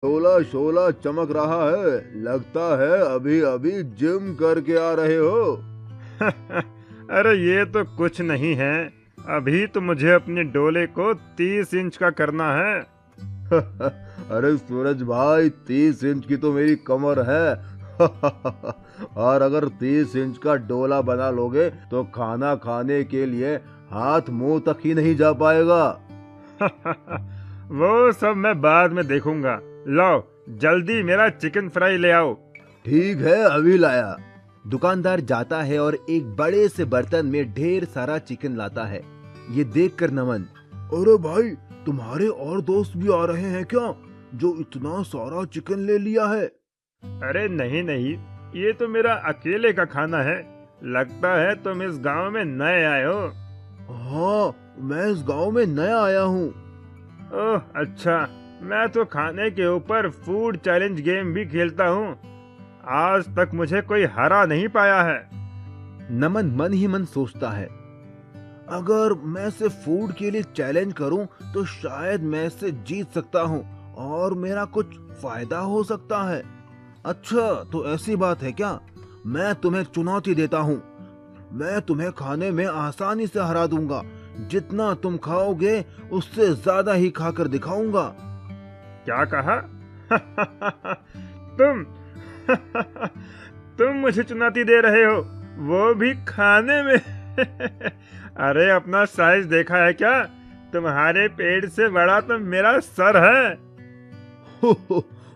शोला शोला चमक रहा है। लगता है अभी अभी जिम करके आ रहे हो। अरे ये तो कुछ नहीं है। अभी तो मुझे अपने डोले को 30 इंच का करना है। अरे सूरज भाई, 30 इंच की तो मेरी कमर है। और अगर 30 इंच का डोला बना लोगे तो खाना खाने के लिए हाथ मुंह तक ही नहीं जा पाएगा। वो सब मैं बाद में देखूंगा। लाओ जल्दी मेरा चिकन फ्राई ले आओ। ठीक है, अभी लाया। दुकानदार जाता है और एक बड़े से बर्तन में ढेर सारा चिकन लाता है। ये देखकर नमन, अरे भाई, तुम्हारे और दोस्त भी आ रहे हैं क्या, जो इतना सारा चिकन ले लिया है? अरे नहीं नहीं, ये तो मेरा अकेले का खाना है। लगता है तुम इस गांव में नए आए हो। हाँ, मैं इस गांव में नया आया हूँ। ओह अच्छा, मैं तो खाने के ऊपर फूड चैलेंज गेम भी खेलता हूँ। आज तक मुझे कोई हरा नहीं पाया है। नमन मन ही मन सोचता है, अगर मैं इसे फूड के लिए चैलेंज करूं तो शायद मैं इसे जीत सकता हूं और मेरा कुछ फायदा हो सकता है। अच्छा, तो ऐसी बात है क्या? मैं तुम्हें चुनौती देता हूं। मैं तुम्हें खाने में आसानी से हरा दूंगा। जितना तुम खाओगे उससे ज्यादा ही खाकर दिखाऊंगा। क्या कहा? तुम तुम मुझे चुनौती दे रहे हो, वो भी खाने में? अरे अपना साइज देखा है क्या? तुम्हारे पेट से बड़ा तो मेरा सर है।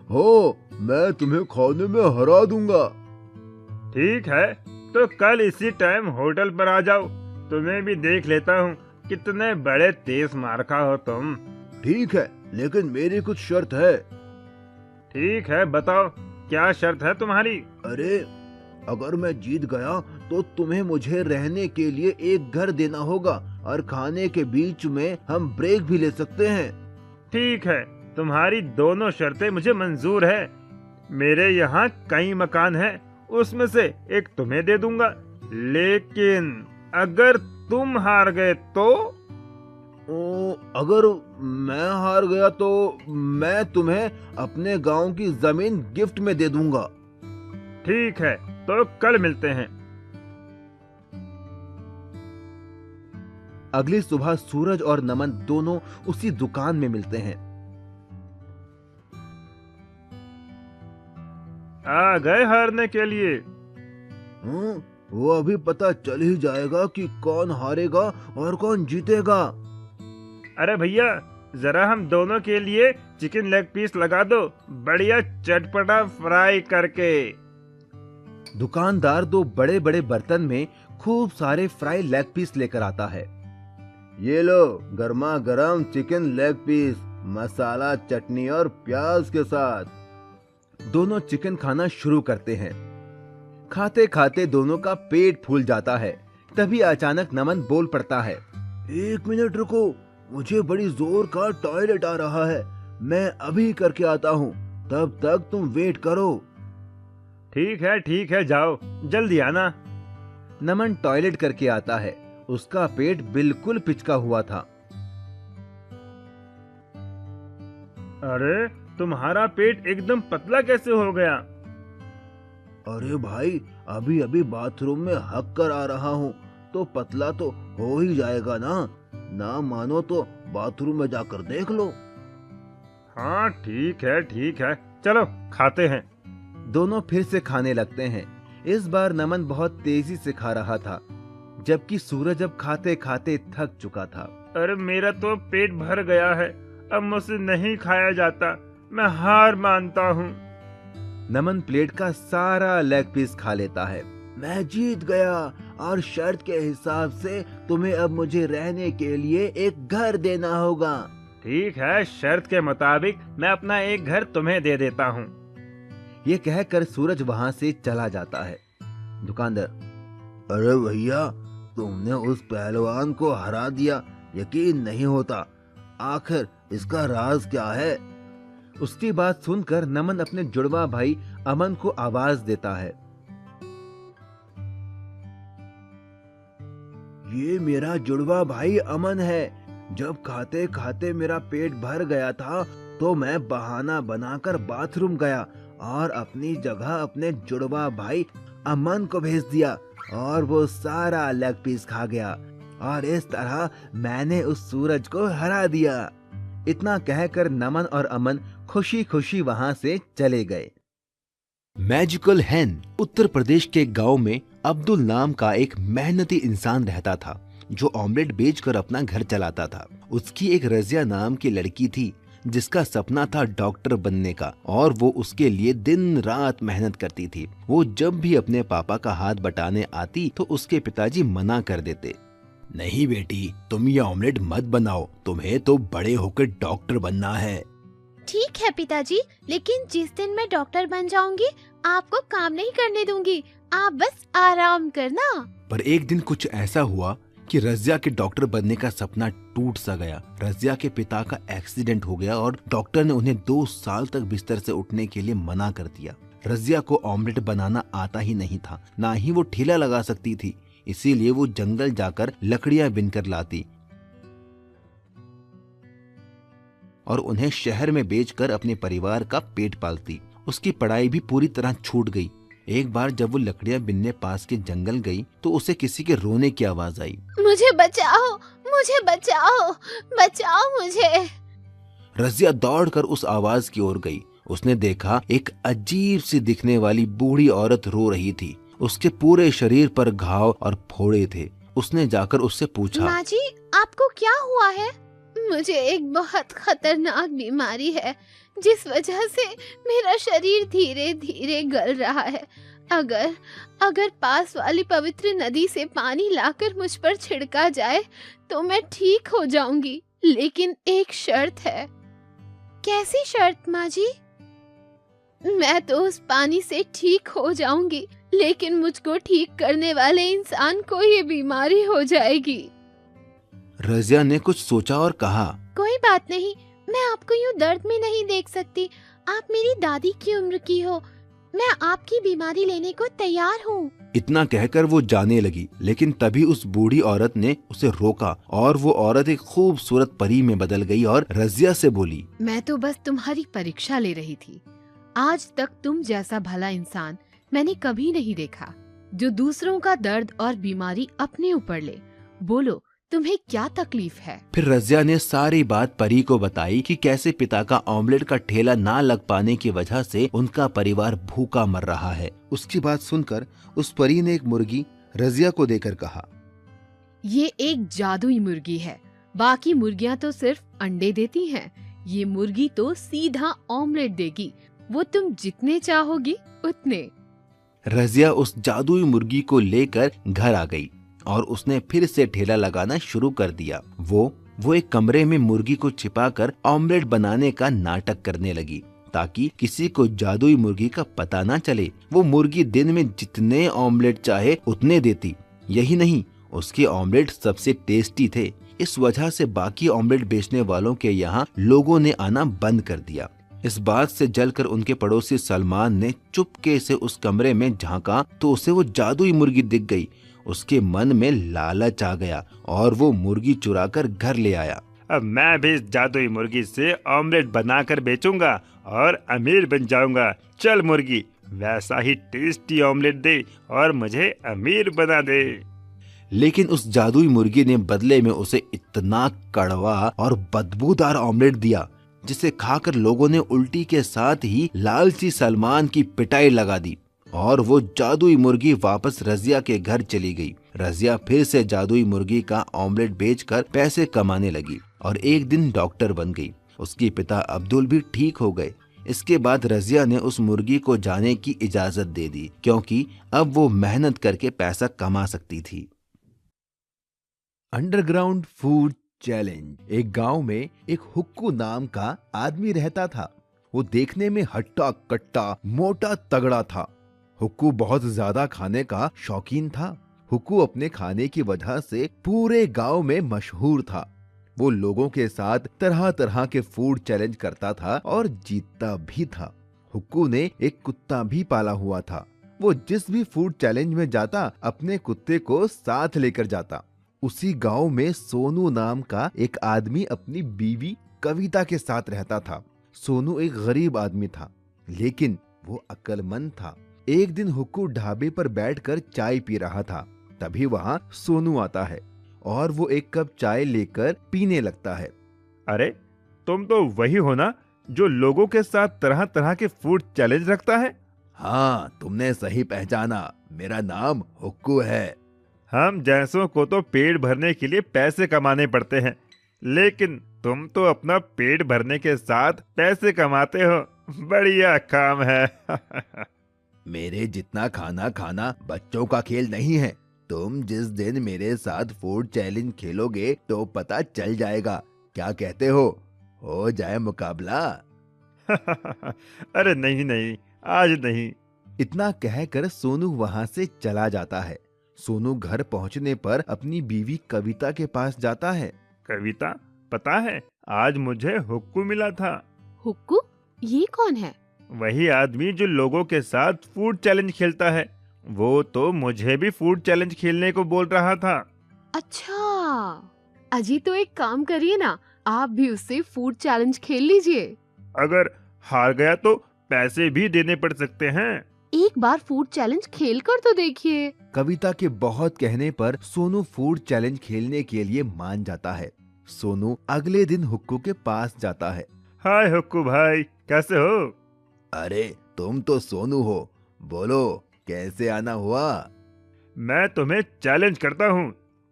हो, मैं तुम्हें खाने में हरा दूंगा। ठीक है, तो कल इसी टाइम होटल पर आ जाओ। तुम्हें भी देख लेता हूँ कितने बड़े तेज मारखा हो तुम। ठीक है, लेकिन मेरी कुछ शर्त है। ठीक है, बताओ क्या शर्त है तुम्हारी? अरे, अगर मैं जीत गया तो तुम्हें मुझे रहने के लिए एक घर देना होगा और खाने के बीच में हम ब्रेक भी ले सकते हैं। ठीक है, तुम्हारी दोनों शर्तें मुझे मंजूर है। मेरे यहाँ कई मकान हैं, उसमें से एक तुम्हें दे दूंगा। लेकिन अगर तुम हार गए तो? अगर मैं हार गया तो मैं तुम्हें अपने गांव की जमीन गिफ्ट में दे दूंगा। ठीक है, तो कल मिलते हैं। अगली सुबह सूरज और नमन दोनों उसी दुकान में मिलते हैं। आ गए हारने के लिए? वो अभी पता चल ही जाएगा कि कौन हारेगा और कौन जीतेगा। अरे भैया, जरा हम दोनों के लिए चिकन लेग पीस लगा दो, बढ़िया चटपटा फ्राई करके। दुकानदार दो बड़े बड़े बर्तन में खूब सारे फ्राई लेग पीस लेकर आता है। ये लो, गर्मा गर्म चिकन लेग पीस, मसाला, चटनी और प्याज के साथ। दोनों चिकन खाना शुरू करते हैं। खाते खाते दोनों का पेट फूल जाता है। तभी अचानक नमन बोल पड़ता है, 1 मिनट रुको, मुझे बड़ी जोर का टॉयलेट आ रहा है। मैं अभी करके आता हूँ, तब तक तुम वेट करो। ठीक है, जाओ जल्दी आना। नमन टॉयलेट करके आता है। उसका पेट बिल्कुल पिचका हुआ था। अरे तुम्हारा पेट एकदम पतला कैसे हो गया? अरे भाई, अभी अभी बाथरूम में हक कर आ रहा हूँ, तो पतला तो हो ही जाएगा ना। ना मानो तो बाथरूम में जाकर देख लो। हाँ ठीक है, चलो खाते हैं। दोनों फिर से खाने लगते हैं। इस बार नमन बहुत तेजी से खा रहा था, जबकि सूरज अब खाते खाते थक चुका था। अरे मेरा तो पेट भर गया है, अब मुझसे नहीं खाया जाता, मैं हार मानता हूँ। नमन प्लेट का सारा लेग पीस खा लेता है। मैं जीत गया और शर्त के हिसाब से तुम्हें अब मुझे रहने के लिए एक घर देना होगा। ठीक है, शर्त के मुताबिक मैं अपना एक घर तुम्हें दे देता हूँ। ये कहकर सूरज वहां से चला जाता है। दुकानदार, अरे भैया, तुमने उस पहलवान को हरा दिया, यकीन नहीं होता। आखिर इसका राज क्या है? उसकी बात सुनकर नमन अपने जुड़वा भाई अमन को आवाज देता है, ये मेरा जुड़वा भाई अमन है। जब खाते खाते मेरा पेट भर गया था तो मैं बहाना बनाकर बाथरूम गया और अपनी जगह अपने जुड़वा भाई अमन को भेज दिया और वो सारा लेग पीस खा गया और इस तरह मैंने उस सूरज को हरा दिया। इतना कहकर नमन और अमन खुशी खुशी वहां से चले गए। मैजिकल हैन। उत्तर प्रदेश के गांव में अब्दुल नाम का एक मेहनती इंसान रहता था जो ऑमलेट बेचकर अपना घर चलाता था। उसकी एक रजिया नाम की लड़की थी जिसका सपना था डॉक्टर बनने का और वो उसके लिए दिन रात मेहनत करती थी। वो जब भी अपने पापा का हाथ बटाने आती तो उसके पिताजी मना कर देते। नहीं बेटी, तुम ये ऑमलेट मत बनाओ, तुम्हें तो बड़े होकर डॉक्टर बनना है। ठीक है पिताजी, लेकिन जिस दिन मैं डॉक्टर बन जाऊंगी आपको काम नहीं करने दूंगी, आप बस आराम करना। पर एक दिन कुछ ऐसा हुआ कि रजिया के डॉक्टर बनने का सपना टूट सा गया। रजिया के पिता का एक्सीडेंट हो गया और डॉक्टर ने उन्हें 2 साल तक बिस्तर से उठने के लिए मना कर दिया। रजिया को ऑमलेट बनाना आता ही नहीं था, ना ही वो ठेला लगा सकती थी, इसीलिए वो जंगल जाकर लकड़ियां बिनकर लाती और उन्हें शहर में बेचकर अपने परिवार का पेट पालती। उसकी पढ़ाई भी पूरी तरह छूट गई। एक बार जब वो लकड़ियां बिनने पास के जंगल गई तो उसे किसी के रोने की आवाज आई। मुझे बचाओ, मुझे बचाओ, बचाओ मुझे। रजिया दौड़कर उस आवाज की ओर गई। उसने देखा एक अजीब सी दिखने वाली बूढ़ी औरत रो रही थी। उसके पूरे शरीर पर घाव और फोड़े थे। उसने जाकर उससे पूछा, माँ जी, आपको क्या हुआ है? मुझे एक बहुत खतरनाक बीमारी है जिस वजह से मेरा शरीर धीरे धीरे गल रहा है। अगर पास वाली पवित्र नदी से पानी लाकर मुझ पर छिड़का जाए तो मैं ठीक हो जाऊंगी, लेकिन एक शर्त है। कैसी शर्त माँ जी? मैं तो उस पानी से ठीक हो जाऊंगी, लेकिन मुझको ठीक करने वाले इंसान को ये बीमारी हो जाएगी। रजिया ने कुछ सोचा और कहा, कोई बात नहीं, मैं आपको यूं दर्द में नहीं देख सकती। आप मेरी दादी की उम्र की हो, मैं आपकी बीमारी लेने को तैयार हूँ। इतना कहकर वो जाने लगी, लेकिन तभी उस बूढ़ी औरत ने उसे रोका और वो औरत एक खूबसूरत परी में बदल गई और रजिया से बोली, मैं तो बस तुम्हारी परीक्षा ले रही थी। आज तक तुम जैसा भला इंसान मैंने कभी नहीं देखा जो दूसरों का दर्द और बीमारी अपने ऊपर ले। बोलो, तुम्हें क्या तकलीफ है? फिर रजिया ने सारी बात परी को बताई कि कैसे पिता का ऑमलेट का ठेला ना लग पाने की वजह से उनका परिवार भूखा मर रहा है। उसकी बात सुनकर उस परी ने एक मुर्गी रजिया को देकर कहा, ये एक जादुई मुर्गी है, बाकी मुर्गियाँ तो सिर्फ अंडे देती हैं, ये मुर्गी तो सीधा ऑमलेट देगी, वो तुम जितने चाहोगी उतने। रजिया उस जादुई मुर्गी को लेकर घर आ गई और उसने फिर से ठेला लगाना शुरू कर दिया। वो एक कमरे में मुर्गी को छिपाकर ऑमलेट बनाने का नाटक करने लगी ताकि किसी को जादुई मुर्गी का पता ना चले। वो मुर्गी दिन में जितने ऑमलेट चाहे उतने देती। यही नहीं, उसके ऑमलेट सबसे टेस्टी थे। इस वजह से बाकी ऑमलेट बेचने वालों के यहाँ लोगों ने आना बंद कर दिया। इस बात से जलकर उनके पड़ोसी सलमान ने चुपके से उस कमरे में झांका तो उसे वो जादुई मुर्गी दिख गई। उसके मन में लालच आ गया और वो मुर्गी चुराकर घर ले आया। अब मैं भी इस जादुई मुर्गी से ऑमलेट बनाकर बेचूंगा और अमीर बन जाऊंगा। चल मुर्गी, वैसा ही टेस्टी ऑमलेट दे और मुझे अमीर बना दे। लेकिन उस जादुई मुर्गी ने बदले में उसे इतना कड़वा और बदबूदार ऑमलेट दिया जिसे खाकर लोगों ने उल्टी के साथ ही लालची सलमान की पिटाई लगा दी और वो जादुई मुर्गी वापस रजिया के घर चली गई। रजिया फिर से जादुई मुर्गी का ऑमलेट बेचकर पैसे कमाने लगी और एक दिन डॉक्टर बन गई। उसके पिता अब्दुल भी ठीक हो गए। इसके बाद रजिया ने उस मुर्गी को जाने की इजाजत दे दी क्योंकि अब वो मेहनत करके पैसा कमा सकती थी। Underground food challenge. एक गांव में एक हुक्कू नाम का आदमी रहता था। वो देखने में हट्टा कट्टा मोटा तगड़ा था। हुक्कू बहुत ज्यादा खाने का शौकीन था। हुक्कू अपने खाने की वजह से पूरे गांव में मशहूर था। वो लोगों के साथ तरह तरह के फूड चैलेंज करता था और जीतता भी था। हुक्कू ने एक कुत्ता भी पाला हुआ था। वो जिस भी फूड चैलेंज में जाता अपने कुत्ते को साथ लेकर जाता। उसी गांव में सोनू नाम का एक आदमी अपनी बीवी कविता के साथ रहता था। सोनू एक गरीब आदमी था, लेकिन वो अक्लमंद था। एक दिन हुक्कू ढाबे पर बैठकर चाय पी रहा था। तभी वहाँ सोनू आता है और वो एक कप चाय लेकर पीने लगता है। अरे, तुम तो वही हो ना जो लोगों के साथ तरह तरह के फूड चैलेंज रखता है? हाँ, तुमने सही पहचाना, मेरा नाम हुक्कू है। हम जैसों को तो पेट भरने के लिए पैसे कमाने पड़ते हैं, लेकिन तुम तो अपना पेट भरने के साथ पैसे कमाते हो। बढ़िया काम है। मेरे जितना खाना खाना बच्चों का खेल नहीं है। तुम जिस दिन मेरे साथ फूड चैलेंज खेलोगे तो पता चल जाएगा। क्या कहते हो जाए मुकाबला? अरे नहीं नहीं, आज नहीं। इतना कहकर सोनू वहाँ से चला जाता है। सोनू घर पहुँचने पर अपनी बीवी कविता के पास जाता है। कविता, पता है आज मुझे हुक्कू मिला था। हुक्कू? ये कौन है? वही आदमी जो लोगों के साथ फूड चैलेंज खेलता है। वो तो मुझे भी फूड चैलेंज खेलने को बोल रहा था। अच्छा, अजी तो एक काम करिए ना, आप भी उससे फूड चैलेंज खेल लीजिए। अगर हार गया तो पैसे भी देने पड़ सकते हैं। एक बार फूड चैलेंज खेल कर तो देखिए। कविता के बहुत कहने पर सोनू फूड चैलेंज खेलने के लिए मान जाता है। सोनू अगले दिन हुक्कू के पास जाता है। हाय हुक्कू भाई, कैसे हो? अरे, तुम तो सोनू हो, बोलो कैसे आना हुआ? मैं तुम्हें चैलेंज करता हूँ,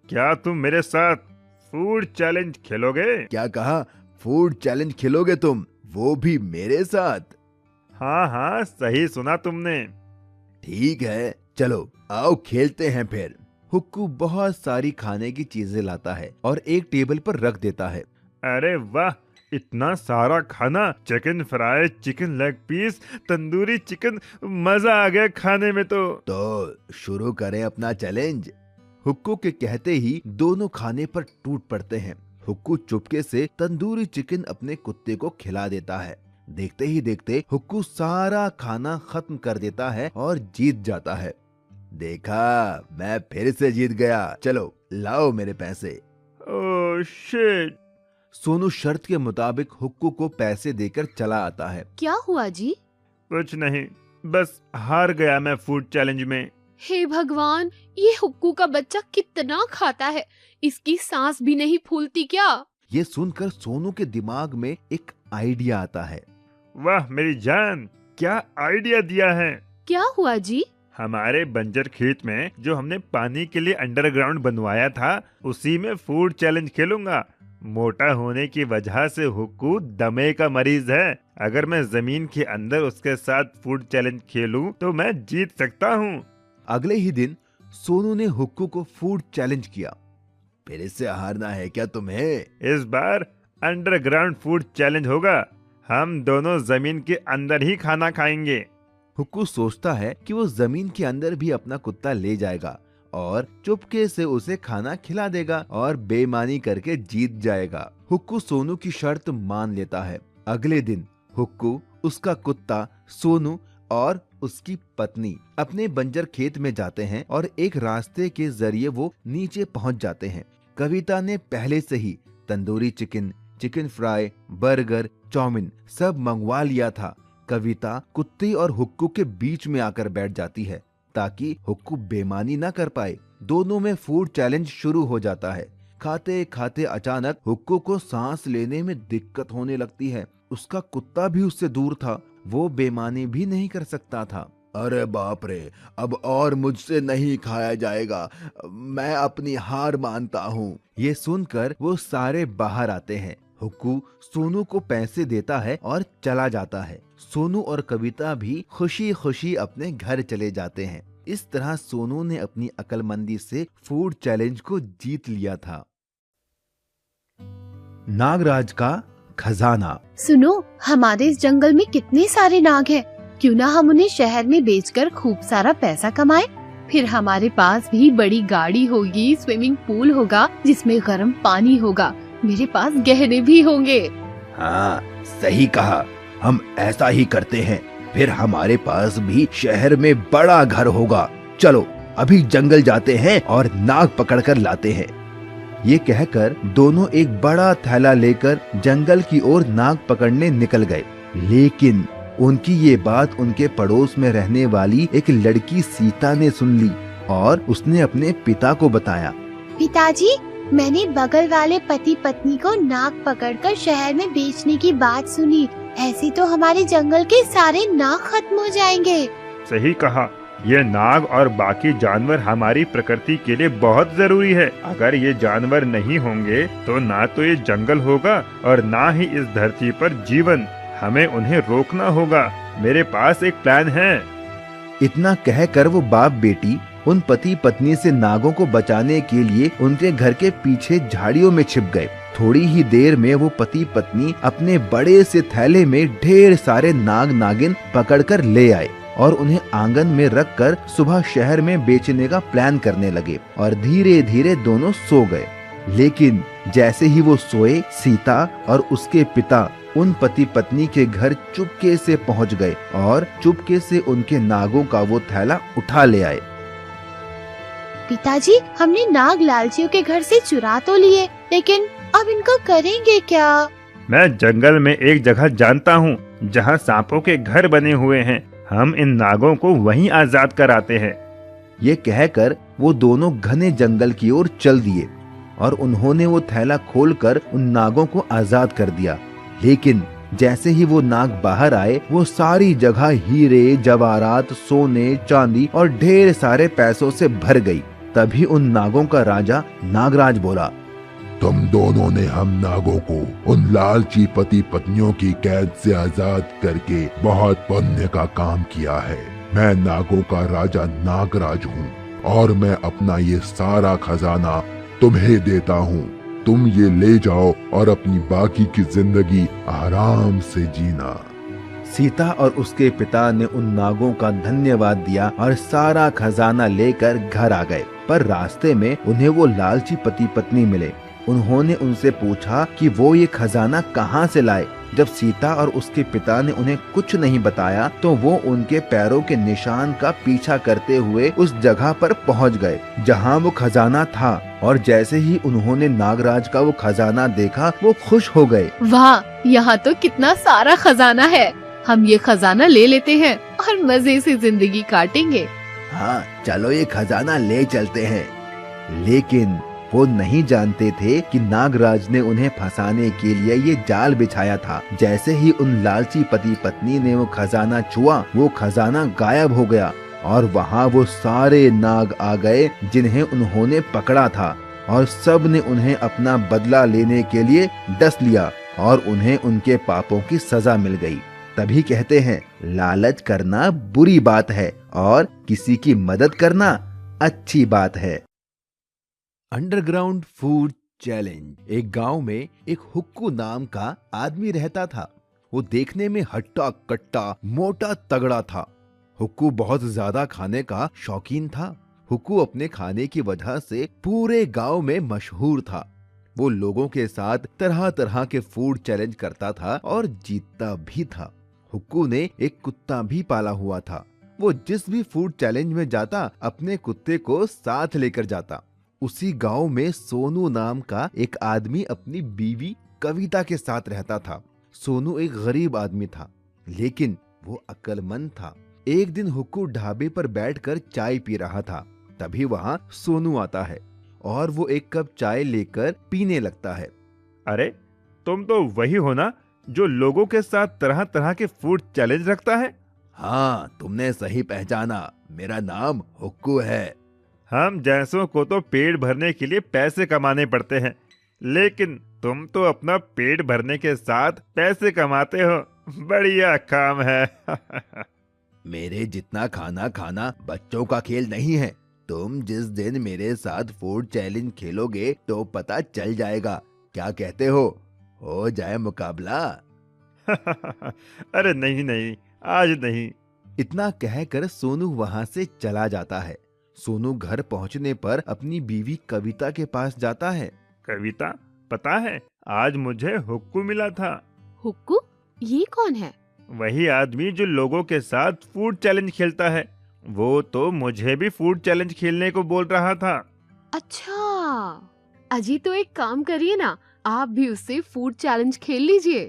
क्या तुम मेरे साथ फूड चैलेंज खेलोगे? क्या कहा? फूड चैलेंज खेलोगे तुम, वो भी मेरे साथ? हाँ हाँ, सही सुना तुमने। ठीक है, चलो आओ खेलते हैं फिर। हुक्कू बहुत सारी खाने की चीजें लाता है और एक टेबल पर रख देता है। अरे वाह, इतना सारा खाना! Chicken fry, chicken leg piece, tandoori chicken, मजा आ गया खाने में। तो शुरू करें अपना चैलेंज। हुक्कू के कहते ही दोनों खाने पर टूट पड़ते हैं। हुक्कू चुपके से तंदूरी चिकन अपने कुत्ते को खिला देता है। देखते ही देखते हुक्कू सारा खाना खत्म कर देता है और जीत जाता है। देखा, मैं फिर से जीत गया। चलो लाओ मेरे पैसे। Oh shit! सोनू शर्त के मुताबिक हुक्कू को पैसे देकर चला आता है। क्या हुआ जी? कुछ नहीं, बस हार गया मैं फूड चैलेंज में। हे भगवान, ये हुक्कू का बच्चा कितना खाता है, इसकी सांस भी नहीं फूलती क्या? ये सुनकर सोनू के दिमाग में एक आइडिया आता है। वाह मेरी जान, क्या आइडिया दिया है! क्या हुआ जी? हमारे बंजर खेत में जो हमने पानी के लिए अंडरग्राउंड बनवाया था, उसी में फूड चैलेंज खेलूंगा। मोटा होने की वजह से हुक्कू दमे का मरीज है। अगर मैं जमीन के अंदर उसके साथ फूड चैलेंज खेलूं तो मैं जीत सकता हूँ। अगले ही दिन सोनू ने हुक्कू को फूड चैलेंज किया। फिर से हारना है क्या तुम्हें? इस बार अंडरग्राउंड फूड चैलेंज होगा। हम दोनों जमीन के अंदर ही खाना खाएंगे। हुक्कू सोचता है कि वो जमीन के अंदर भी अपना कुत्ता ले जाएगा और चुपके से उसे खाना खिला देगा और बेईमानी करके जीत जाएगा। हुक्कू सोनू की शर्त मान लेता है। अगले दिन हुक्कू, उसका कुत्ता, सोनू और उसकी पत्नी अपने बंजर खेत में जाते हैं और एक रास्ते के जरिए वो नीचे पहुंच जाते हैं। कविता ने पहले से ही tandoori chicken, chicken fry, burger, chowmein सब मंगवा लिया था। कविता कुत्ते और हुक्कू के बीच में आकर बैठ जाती है ताकि हुक्कू बेईमानी ना कर पाए। दोनों में फूड चैलेंज शुरू हो जाता है। खाते खाते अचानक हुक्कू को सांस लेने में दिक्कत होने लगती है। उसका कुत्ता भी उससे दूर था, वो बेईमानी भी नहीं कर सकता था। अरे बाप रे, अब और मुझसे नहीं खाया जाएगा, मैं अपनी हार मानता हूँ। ये सुनकर वो सारे बाहर आते हैं। हुक्कू सोनू को पैसे देता है और चला जाता है। सोनू और कविता भी खुशी खुशी अपने घर चले जाते हैं। इस तरह सोनू ने अपनी अक्लमंदी से फूड चैलेंज को जीत लिया था। नागराज का खजाना। सुनो, हमारे इस जंगल में कितने सारे नाग हैं। क्यों ना हम उन्हें शहर में बेचकर खूब सारा पैसा कमाएं। फिर हमारे पास भी बड़ी गाड़ी होगी, स्विमिंग पूल होगा जिसमें गर्म पानी होगा, मेरे पास गहने भी होंगे। हाँ, सही कहा, हम ऐसा ही करते हैं। फिर हमारे पास भी शहर में बड़ा घर होगा। चलो अभी जंगल जाते हैं और नाग पकड़कर लाते हैं। ये कहकर दोनों एक बड़ा थैला लेकर जंगल की ओर नाग पकड़ने निकल गए। लेकिन उनकी ये बात उनके पड़ोस में रहने वाली एक लड़की सीता ने सुन ली और उसने अपने पिता को बताया। पिताजी, मैंने बगल वाले पति पत्नी को नाग पकड़कर शहर में बेचने की बात सुनी। ऐसे तो हमारे जंगल के सारे नाग खत्म हो जाएंगे। सही कहा, ये नाग और बाकी जानवर हमारी प्रकृति के लिए बहुत जरूरी है। अगर ये जानवर नहीं होंगे तो ना तो ये जंगल होगा और ना ही इस धरती पर जीवन। हमें उन्हें रोकना होगा। मेरे पास एक प्लान है। इतना कहकर वो बाप बेटी उन पति पत्नी से नागों को बचाने के लिए उनके घर के पीछे झाड़ियों में छिप गए। थोड़ी ही देर में वो पति पत्नी अपने बड़े से थैले में ढेर सारे नाग नागिन पकड़कर ले आए और उन्हें आंगन में रखकर सुबह शहर में बेचने का प्लान करने लगे और धीरे धीरे दोनों सो गए। लेकिन जैसे ही वो सोए, सीता और उसके पिता उन पति पत्नी के घर चुपके से पहुंच गए और चुपके से उनके नागों का वो थैला उठा ले आए। पिताजी, हमने नाग लालचियों के घर से चुरा तो लिए, लेकिन अब इनको करेंगे क्या? मैं जंगल में एक जगह जानता हूँ जहाँ सांपों के घर बने हुए हैं। हम इन नागों को वहीं आजाद कराते हैं। ये कहकर वो दोनों घने जंगल की ओर चल दिए और उन्होंने वो थैला खोलकर उन नागों को आजाद कर दिया। लेकिन जैसे ही वो नाग बाहर आए, वो सारी जगह हीरे जवाहरात, सोने, चांदी और ढेर सारे पैसों से भर गई। तभी उन नागों का राजा नागराज बोला, तुम दोनों ने हम नागों को उन लालची पति पत्नियों की कैद से आजाद करके बहुत पुण्य का काम किया है। मैं नागों का राजा नागराज हूँ और मैं अपना ये सारा खजाना तुम्हें देता हूँ। तुम ये ले जाओ और अपनी बाकी की जिंदगी आराम से जीना। सीता और उसके पिता ने उन नागों का धन्यवाद दिया और सारा खजाना लेकर घर आ गए। पर रास्ते में उन्हें वो लालची पति पत्नी मिले। उन्होंने उनसे पूछा कि वो ये खजाना कहाँ से लाए। जब सीता और उसके पिता ने उन्हें कुछ नहीं बताया तो वो उनके पैरों के निशान का पीछा करते हुए उस जगह पर पहुँच गए जहाँ वो खजाना था। और जैसे ही उन्होंने नागराज का वो खजाना देखा, वो खुश हो गए। वाह, यहाँ तो कितना सारा खजाना है। हम ये खजाना ले लेते हैं और मजे से जिंदगी काटेंगे। हाँ, चलो ये खजाना ले चलते हैं। लेकिन वो नहीं जानते थे कि नागराज ने उन्हें फंसाने के लिए ये जाल बिछाया था। जैसे ही उन लालची पति पत्नी ने वो खजाना छुआ, वो खजाना गायब हो गया और वहाँ वो सारे नाग आ गए जिन्हें उन्होंने पकड़ा था और सब ने उन्हें अपना बदला लेने के लिए डस लिया और उन्हें उनके पापों की सजा मिल गई। तभी कहते हैं, लालच करना बुरी बात है और किसी की मदद करना अच्छी बात है। Underground food challenge. एक गांव में एक हुक्कू नाम का आदमी रहता था। वो देखने में हट्टा कट्टा मोटा तगड़ा था। हुक्कू बहुत ज्यादा खाने का शौकीन था। हुक्कू अपने खाने की वजह से पूरे गांव में मशहूर था। वो लोगों के साथ तरह तरह के फूड चैलेंज करता था और जीतता भी था। हुक्कू ने एक कुत्ता भी पाला हुआ था। वो जिस भी फूड चैलेंज में जाता, अपने कुत्ते को साथ लेकर जाता। उसी गांव में सोनू नाम का एक आदमी अपनी बीवी कविता के साथ रहता था। सोनू एक गरीब आदमी था, लेकिन वो अक्लमंद था। एक दिन हुक्कू ढाबे पर बैठकर चाय पी रहा था। तभी वहाँ सोनू आता है और वो एक कप चाय लेकर पीने लगता है। अरे, तुम तो वही हो ना जो लोगों के साथ तरह तरह के फूड चैलेंज रखता है? हाँ, तुमने सही पहचाना। मेरा नाम हुक्कू है। हम जैसों को तो पेट भरने के लिए पैसे कमाने पड़ते हैं, लेकिन तुम तो अपना पेट भरने के साथ पैसे कमाते हो। बढ़िया काम है। मेरे जितना खाना खाना बच्चों का खेल नहीं है। तुम जिस दिन मेरे साथ फूड चैलेंज खेलोगे तो पता चल जाएगा। क्या कहते हो जाए मुकाबला? अरे नहीं नहीं, आज नहीं। इतना कहकर सोनू वहाँ से चला जाता है। सोनू घर पहुँचने पर अपनी बीवी कविता के पास जाता है। कविता, पता है आज मुझे हुक्कू मिला था। हुक्कू? ये कौन है? वही आदमी जो लोगों के साथ फूड चैलेंज खेलता है। वो तो मुझे भी फूड चैलेंज खेलने को बोल रहा था। अच्छा, अजी तो एक काम करिए ना, आप भी उससे फूड चैलेंज खेल लीजिए।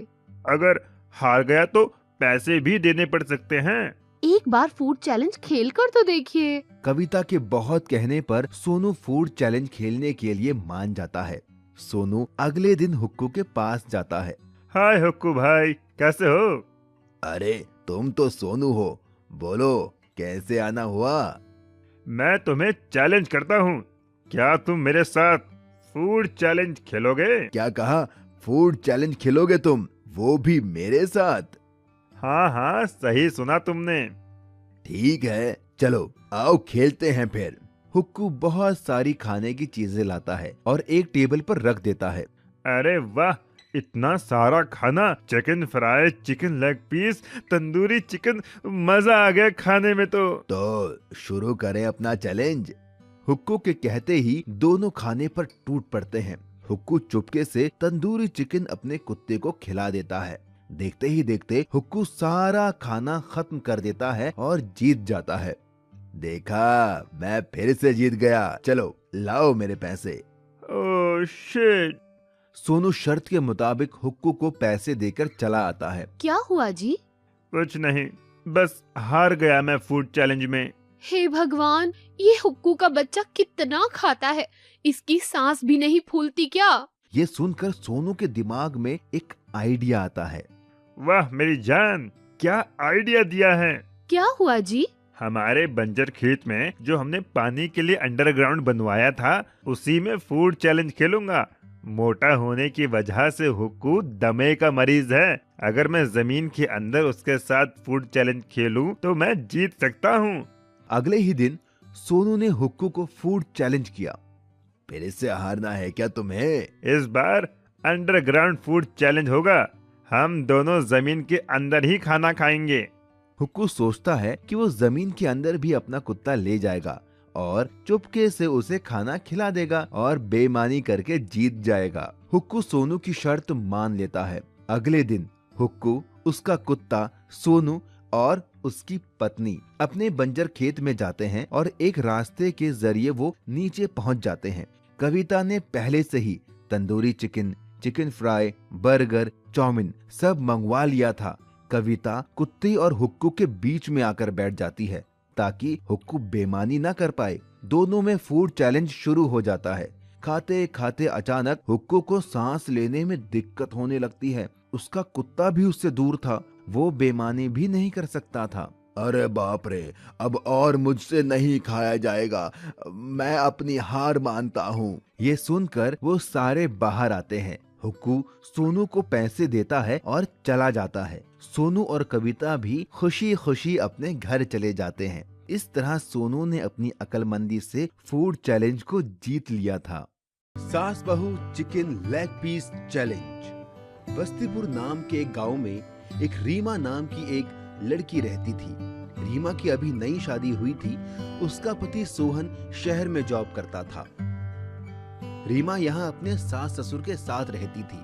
अगर हार गया तो पैसे भी देने पड़ सकते हैं। एक बार फूड चैलेंज खेल कर तो देखिए। कविता के बहुत कहने पर सोनू फूड चैलेंज खेलने के लिए मान जाता है। सोनू अगले दिन हुक्कू के पास जाता है। हाय हुक्कू भाई, कैसे हो? अरे तुम तो सोनू हो, बोलो कैसे आना हुआ? मैं तुम्हें चैलेंज करता हूँ, क्या तुम मेरे साथ फूड चैलेंज खेलोगे? क्या कहा? फूड चैलेंज खेलोगे तुम, वो भी मेरे साथ? हाँ हाँ, सही सुना तुमने। ठीक है, चलो आओ खेलते हैं फिर। हुक्कू बहुत सारी खाने की चीजें लाता है और एक टेबल पर रख देता है। अरे वाह, इतना सारा खाना! Chicken fry, chicken leg piece, tandoori chicken, मजा आ गया खाने में तो शुरू करें अपना चैलेंज। हुक्कू के कहते ही दोनों खाने पर टूट पड़ते हैं। हुक्कू चुपके से तंदूरी चिकन अपने कुत्ते को खिला देता है। देखते ही देखते हुक्कू सारा खाना खत्म कर देता है और जीत जाता है। देखा, मैं फिर से जीत गया, चलो लाओ मेरे पैसे। Oh shit! सोनू शर्त के मुताबिक हुक्कू को पैसे देकर चला आता है। क्या हुआ जी? कुछ नहीं, बस हार गया मैं फूड चैलेंज में। हे भगवान, ये हुक्कू का बच्चा कितना खाता है, इसकी सांस भी नहीं फूलती क्या? ये सुनकर सोनू के दिमाग में एक आइडिया आता है। वाह मेरी जान, क्या आइडिया दिया है! क्या हुआ जी? हमारे बंजर खेत में जो हमने पानी के लिए अंडरग्राउंड बनवाया था, उसी में फूड चैलेंज खेलूंगा। मोटा होने की वजह से हुक्कू दमे का मरीज है। अगर मैं जमीन के अंदर उसके साथ फूड चैलेंज खेलूं तो मैं जीत सकता हूँ। अगले ही दिन सोनू ने हुक्कू को फूड चैलेंज किया। फिर से हारना है क्या तुम्हें? इस बार अंडरग्राउंड फूड चैलेंज होगा। हम दोनों जमीन के अंदर ही खाना खाएंगे। हुक्कू सोचता है कि वो जमीन के अंदर भी अपना कुत्ता ले जाएगा और चुपके से उसे खाना खिला देगा और बेईमानी करके जीत जाएगा। हुक्कू सोनू की शर्त मान लेता है। अगले दिन हुक्कू, उसका कुत्ता, सोनू और उसकी पत्नी अपने बंजर खेत में जाते हैं और एक रास्ते के जरिए वो नीचे पहुंच जाते हैं। कविता ने पहले से ही tandoori chicken, chicken fry, burger, chowmein सब मंगवा लिया था। कविता कुत्ते और हुक्कू के बीच में आकर बैठ जाती है ताकि हुक्कू बेईमानी ना कर पाए। दोनों में फूड चैलेंज शुरू हो जाता है। खाते खाते अचानक हुक्कू को सांस लेने में दिक्कत होने लगती है। उसका कुत्ता भी उससे दूर था, वो बेईमानी भी नहीं कर सकता था। अरे बाप रे, अब और मुझसे नहीं खाया जाएगा, मैं अपनी हार मानता हूँ। ये सुनकर वो सारे बाहर आते हैं। हुक्कू सोनू को पैसे देता है और चला जाता है। सोनू और कविता भी खुशी खुशी अपने घर चले जाते हैं। इस तरह सोनू ने अपनी अक्लमंदी से फूड चैलेंज को जीत लिया था। सास बहू chicken leg piece challenge. Bastipur नाम के एक गांव में एक रीमा नाम की एक लड़की रहती थी। रीमा की अभी नई शादी हुई थी। उसका पति सोहन शहर में जॉब करता था। रीमा यहाँ अपने सास ससुर के साथ रहती थी।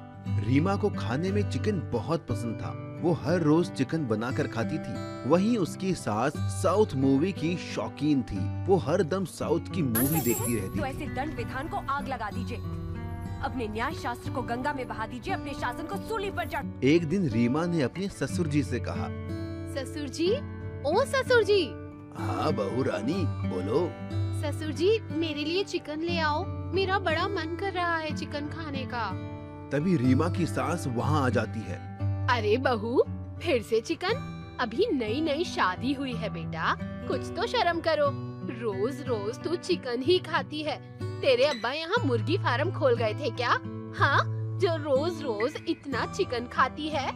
रीमा को खाने में चिकन बहुत पसंद था। वो हर रोज चिकन बनाकर खाती थी। वहीं उसकी सास साउथ मूवी की शौकीन थी। वो हर दम साउथ की मूवी देखती रहती तो थी। ऐसे दंड विधान को आग लगा दीजिए, अपने न्याय शास्त्र को गंगा में बहा दीजिए, अपने शासन को सूली पर चढ़। एक दिन रीमा ने अपने ससुर जी से कहा, ससुर जी, ओ ससुर जी। हाँ बहू रानी, बोलो। ससुर जी, मेरे लिए चिकन ले आओ, मेरा बड़ा मन कर रहा है चिकन खाने का। तभी रीमा की सास वहाँ आ जाती है। अरे बहू, फिर से चिकन? अभी नई नई शादी हुई है बेटा, कुछ तो शर्म करो। रोज रोज तू चिकन ही खाती है। तेरे अब्बा यहाँ मुर्गी फार्म खोल गए थे क्या? हाँ, जो रोज रोज इतना चिकन खाती है।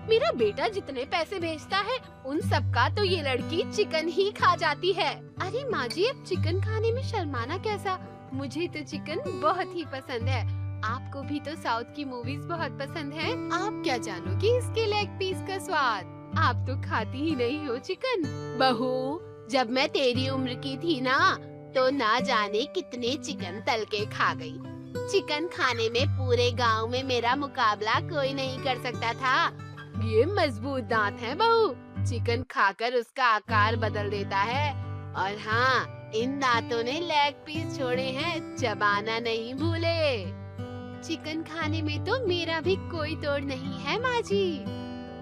मेरा बेटा जितने पैसे भेजता है उन सब का तो ये लड़की चिकन ही खा जाती है। अरे माँ जी, अब चिकन खाने में शर्माना कैसा? मुझे तो चिकन बहुत ही पसंद है। आपको भी तो साउथ की मूवीज बहुत पसंद है। आप क्या जानोगे इसके लेग पीस का स्वाद? आप तो खाती ही नहीं हो चिकन। बहू, जब मैं तेरी उम्र की थी तो ना जाने कितने चिकन तल के खा गई। चिकन खाने में पूरे गांव में मेरा मुकाबला कोई नहीं कर सकता था। ये मजबूत दांत हैं बहू, चिकन खाकर उसका आकार बदल देता है। और हाँ, इन दांतों ने लेग पीस छोड़े हैं, चबाना नहीं भूले। चिकन खाने में तो मेरा भी कोई तोड़ नहीं है माँ जी।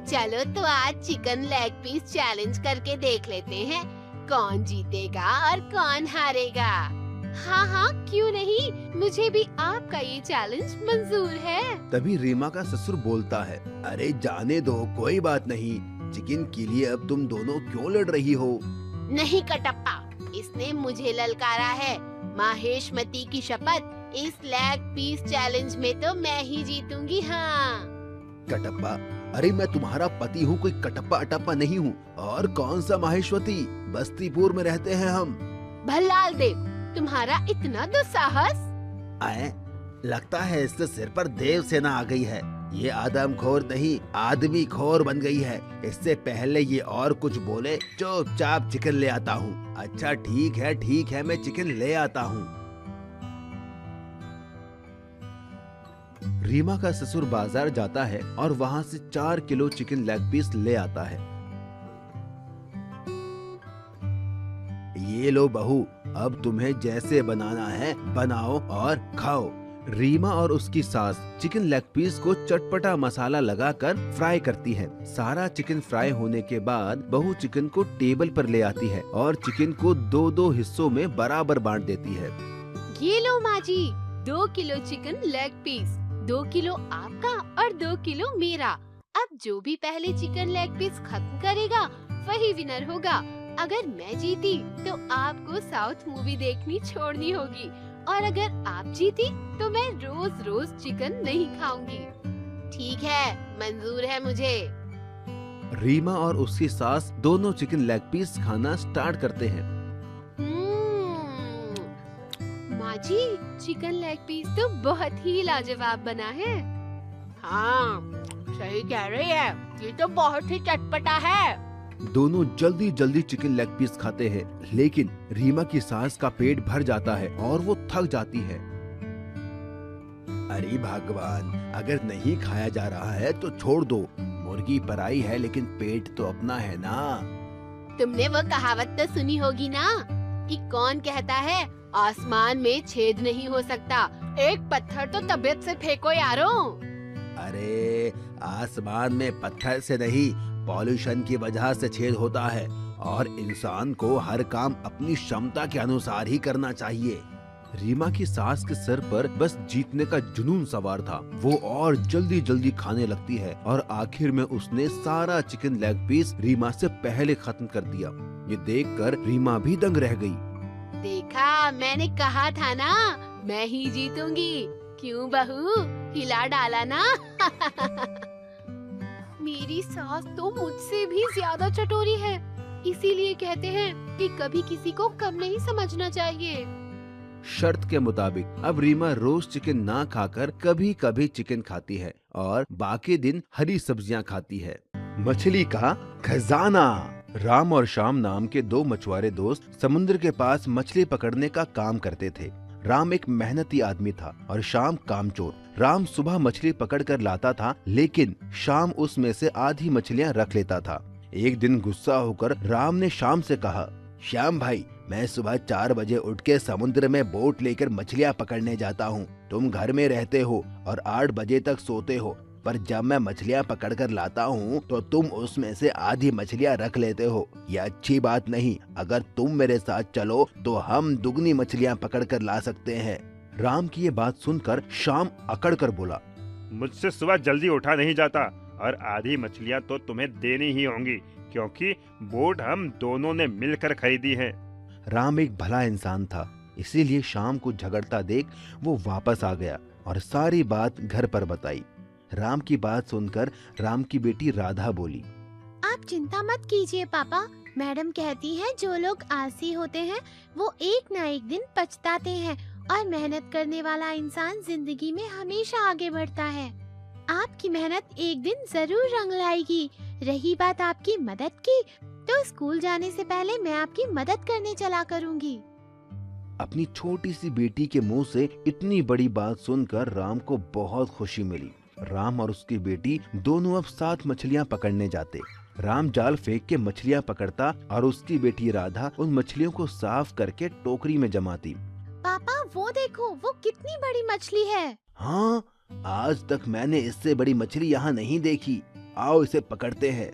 चलो तो आज चिकन लेग पीस चैलेंज करके देख लेते हैं कौन जीतेगा और कौन हारेगा। हाँ हाँ, क्यों नहीं, मुझे भी आपका ये चैलेंज मंजूर है। तभी रीमा का ससुर बोलता है, अरे जाने दो, कोई बात नहीं। चिकन के लिए अब तुम दोनों क्यों लड़ रही हो? नहीं कटप्पा, इसने मुझे ललकारा है। माहेशमती की शपथ, इस लेग पीस चैलेंज में तो मैं ही जीतूंगी। हाँ कटप्पा, अरे मैं तुम्हारा पति हूँ, कोई कटप्पा अटप्पा नहीं हूँ। और कौन सा माहेश्वती, बस्तीपुर में रहते हैं हम। भल्लाल देव, तुम्हारा इतना दुस्साहस। आए, लगता है इससे सिर पर देव सेना आ गई है। ये आदमखोर नहीं, आदमी खोर बन गई है। इससे पहले ये और कुछ बोले, चुपचाप चिकन ले आता हूँ। अच्छा ठीक है, मैं चिकन ले आता हूँ। रीमा का ससुर बाजार जाता है और वहाँ से 4 किलो चिकन लेग पीस ले आता है। ये लो बहू, अब तुम्हें जैसे बनाना है बनाओ और खाओ। रीमा और उसकी सास चिकन लेग पीस को चटपटा मसाला लगाकर फ्राई करती है। सारा चिकन फ्राई होने के बाद बहू चिकन को टेबल पर ले आती है और चिकन को 2-2 हिस्सों में बराबर बांट देती है। ये लो माँ जी, 2 kilo chicken leg piece, 2 kilo आपका और 2 किलो मेरा। अब जो भी पहले चिकन लेग पीस खत्म करेगा वही विनर होगा। अगर मैं जीती तो आपको साउथ मूवी देखनी छोड़नी होगी, और अगर आप जीती तो मैं रोज रोज चिकन नहीं खाऊंगी। ठीक है, मंजूर है मुझे। रीमा और उसकी सास दोनों चिकन लेग पीस खाना स्टार्ट करते हैं। माँ जी, चिकन लेग पीस तो बहुत ही लाजवाब बना है। हाँ, सही कह रही है, ये तो बहुत ही चटपटा है। दोनों जल्दी जल्दी चिकन लेग पीस खाते हैं, लेकिन रीमा की सास का पेट भर जाता है और वो थक जाती है। अरे भगवान, अगर नहीं खाया जा रहा है तो छोड़ दो। मुर्गी पराई है लेकिन पेट तो अपना है ना। तुमने वो कहावत तो सुनी होगी ना कि कौन कहता है आसमान में छेद नहीं हो सकता। एक पत्थर तो तबीयत से फेंको यारो। अरे आसमान में पत्थर से नहीं, पॉल्यूशन की वजह से छेद होता है, और इंसान को हर काम अपनी क्षमता के अनुसार ही करना चाहिए। रीमा की सास के सर पर बस जीतने का जुनून सवार था। वो और जल्दी जल्दी खाने लगती है और आखिर में उसने सारा चिकन लेग पीस रीमा से पहले खत्म कर दिया। ये देखकर रीमा भी दंग रह गई। देखा, मैंने कहा था ना, मैं ही जीतूंगी। क्यों बहू, हिला डाला ना। मेरी सास तो मुझसे भी ज्यादा चटोरी है, इसीलिए कहते हैं कि कभी किसी को कम नहीं समझना चाहिए। शर्त के मुताबिक अब रीमा रोज चिकन ना खाकर कभी कभी चिकन खाती है और बाकी दिन हरी सब्जियां खाती है। मछली का खजाना। राम और श्याम नाम के 2 मछुआरे दोस्त समुद्र के पास मछली पकड़ने का काम करते थे। राम एक मेहनती आदमी था और श्याम कामचोर। राम सुबह मछली पकड़ कर लाता था, लेकिन श्याम उसमें से आधी मछलियां रख लेता था। एक दिन गुस्सा होकर राम ने श्याम से कहा, श्याम भाई, मैं सुबह 4 बजे उठ के समुद्र में बोट लेकर मछलियां पकड़ने जाता हूँ। तुम घर में रहते हो और 8 बजे तक सोते हो, पर जब मैं मछलियां पकड़ कर लाता हूँ तो तुम उसमें से आधी मछलियां रख लेते हो। यह अच्छी बात नहीं। अगर तुम मेरे साथ चलो तो हम दुगनी मछलियां पकड़ कर ला सकते हैं। राम की ये बात सुनकर श्याम अकड़ कर बोला, मुझसे सुबह जल्दी उठा नहीं जाता और आधी मछलियाँ तो तुम्हें देनी ही होंगी, क्योंकि बोट हम दोनों ने मिलकर खरीदी है। राम एक भला इंसान था, इसीलिए श्याम को झगड़ता देख वो वापस आ गया और सारी बात घर पर बताई। राम की बात सुनकर राम की बेटी राधा बोली, आप चिंता मत कीजिए पापा, मैडम कहती है जो लोग आलसी होते हैं वो एक न एक दिन पछताते हैं, और मेहनत करने वाला इंसान जिंदगी में हमेशा आगे बढ़ता है। आपकी मेहनत एक दिन जरूर रंग लाएगी। रही बात आपकी मदद की, तो स्कूल जाने से पहले मैं आपकी मदद करने चला करूँगी। अपनी छोटी सी बेटी के मुंह से इतनी बड़ी बात सुनकर राम को बहुत खुशी मिली। राम और उसकी बेटी दोनों अब 7 मछलियां पकड़ने जाते। राम जाल फेंक के मछलियां पकड़ता और उसकी बेटी राधा उन मछलियों को साफ करके टोकरी में जमाती। पापा वो देखो, वो कितनी बड़ी मछली है। हाँ, आज तक मैंने इससे बड़ी मछली यहाँ नहीं देखी। आओ इसे पकड़ते हैं।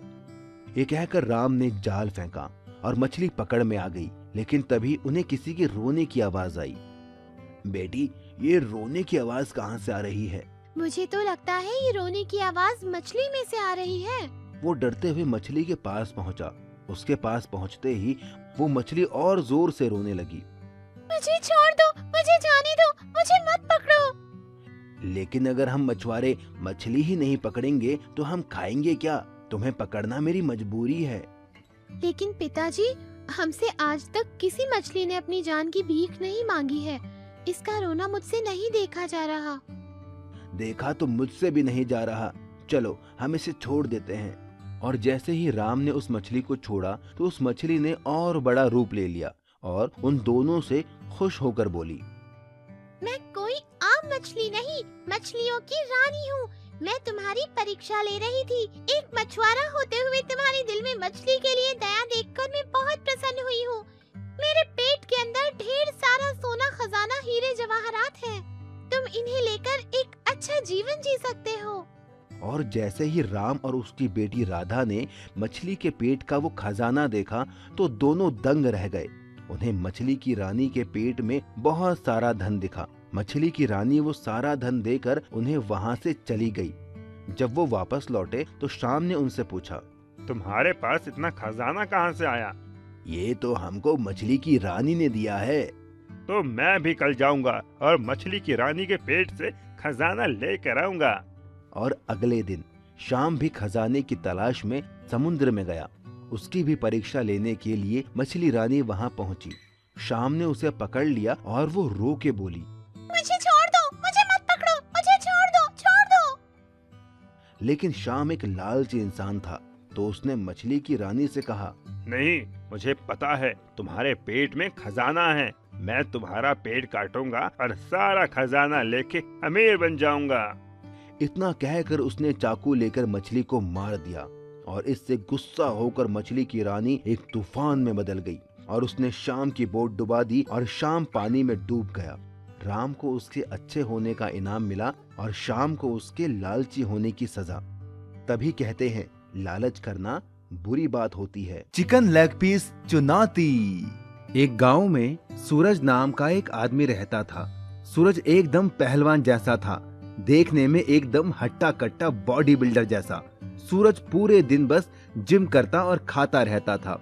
ये कहकर राम ने जाल फेंका और मछली पकड़ में आ गई। लेकिन तभी उन्हें किसी के रोने की आवाज आई। बेटी, ये रोने की आवाज कहाँ से आ रही है? मुझे तो लगता है ये रोने की आवाज मछली में से आ रही है। वो डरते हुए मछली के पास पहुंचा। उसके पास पहुंचते ही वो मछली और जोर से रोने लगी। मुझे छोड़ दो, मुझे जाने दो, मुझे मत पकड़ो। लेकिन अगर हम मछुआरे मछली ही नहीं पकड़ेंगे तो हम खाएंगे क्या? तुम्हें पकड़ना मेरी मजबूरी है। लेकिन पिताजी, हमसे आज तक किसी मछली ने अपनी जान की भीख नहीं मांगी है। इसका रोना मुझसे नहीं देखा जा रहा। देखा तो मुझसे भी नहीं जा रहा। चलो हम इसे छोड़ देते हैं। और जैसे ही राम ने उस मछली को छोड़ा तो उस मछली ने और बड़ा रूप ले लिया और उन दोनों से खुश होकर बोली, मैं कोई आम मछली नहीं, मछलियों की रानी हूँ। मैं तुम्हारी परीक्षा ले रही थी। एक मछुआरा होते हुए तुम्हारे दिल में मछली के लिए दया देखकर मैं बहुत प्रसन्न हुई हूँ। मेरे पेट के अंदर ढेर सारा सोना, खजाना, हीरे जवाहरात है। तुम इन्हें लेकर एक अच्छा जीवन जी सकते हो। और जैसे ही राम और उसकी बेटी राधा ने मछली के पेट का वो खजाना देखा तो दोनों दंग रह गए। उन्हें मछली की रानी के पेट में बहुत सारा धन दिखा। मछली की रानी वो सारा धन देकर उन्हें वहाँ से चली गई। जब वो वापस लौटे तो शाम ने उनसे पूछा, तुम्हारे पास इतना खजाना कहाँ से आया? ये तो हमको मछली की रानी ने दिया है। तो मैं भी कल जाऊंगा और मछली की रानी के पेट से खजाना लेकर आऊंगा। और अगले दिन शाम भी खजाने की तलाश में समुद्र में गया। उसकी भी परीक्षा लेने के लिए मछली रानी वहाँ पहुँची। शाम ने उसे पकड़ लिया और वो रो के बोली, मुझे छोड़ दो, मुझे मत पकड़ो, मुझे छोड़ दो, छोड़ दो। लेकिन शाम एक लालची इंसान था तो उसने मछली की रानी से कहा, नहीं, मुझे पता है तुम्हारे पेट में खजाना है। मैं तुम्हारा पेट काटूंगा और सारा खजाना लेके अमीर बन जाऊंगा। इतना कहकर उसने चाकू लेकर मछली को मार दिया और इससे गुस्सा होकर मछली की रानी एक तूफान में बदल गई और उसने शाम की बोट डुबा दी और शाम पानी में डूब गया। राम को उसके अच्छे होने का इनाम मिला और शाम को उसके लालची होने की सजा। तभी कहते हैं, लालच करना बुरी बात होती है। चिकन लेग पीस चुनौती। एक गांव में सूरज नाम का एक आदमी रहता था। सूरज एकदम पहलवान जैसा था, देखने में एकदम हट्टा कट्टा बॉडी बिल्डर जैसा। सूरज पूरे दिन बस जिम करता और खाता रहता था।